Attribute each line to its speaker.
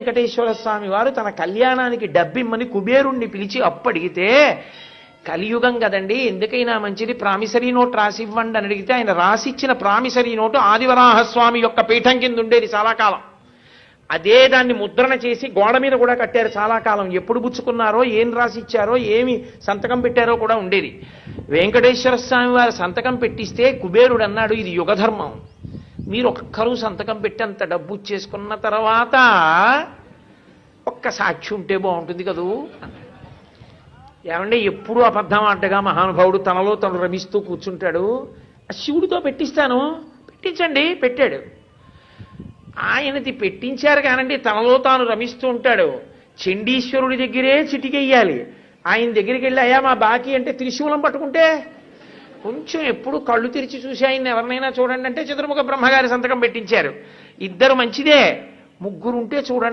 Speaker 1: వెంకటేశ్వర స్వామి వారు తన కళ్యాణానికి డబ్బిమ్మని కుబేరుణ్ణి పిలిచి అప్పడిగితే కలియుగం కదండి, ఎందుకైనా మంచిది ప్రామిసరీ నోట్ రాసి ఇవ్వండి అని అడిగితే ఆయన రాసిచ్చిన ప్రామిసరీ నోటు ఆదివరాహస్వామి యొక్క పీఠం కింద ఉండేది చాలా కాలం. అదే దాన్ని ముద్రణ చేసి గోడ మీద కూడా కట్టారు చాలా కాలం. ఎప్పుడు పుచ్చుకున్నారో, ఏం రాసిచ్చారో, ఏమి సంతకం పెట్టారో కూడా ఉండేది. వెంకటేశ్వర స్వామి వారు సంతకం పెట్టిస్తే కుబేరుడు అన్నాడు, ఇది యుగధర్మం, మీరు ఒక్కరూ సంతకం పెట్టి అంత డబ్బు చేసుకున్న తర్వాత ఒక్క సాక్షి ఉంటే బాగుంటుంది కదూ. ఏమంటే ఎప్పుడూ అబద్ధం ఆటగా మహానుభావుడు తనలో తను రమిస్తూ కూర్చుంటాడు. శివుడితో పెట్టిస్తాను, పెట్టించండి, పెట్టాడు. ఆయనది పెట్టించారు కానండి, తనలో తాను రమిస్తూ ఉంటాడు. చండీశ్వరుడి దగ్గరే చిటికెయ్యాలి. ఆయన దగ్గరికి వెళ్ళి అయ్యా మా బాకీ అంటే త్రిశూలం పట్టుకుంటే కొంచెం ఎప్పుడు కళ్ళు తెరిచి చూసి ఆయన ఎవరినైనా చూడండి అంటే చతుర్ముఖ బ్రహ్మగారి సంతకం పెట్టించారు. ఇద్దరు మంచిదే, ముగ్గురుంటే చూడండి.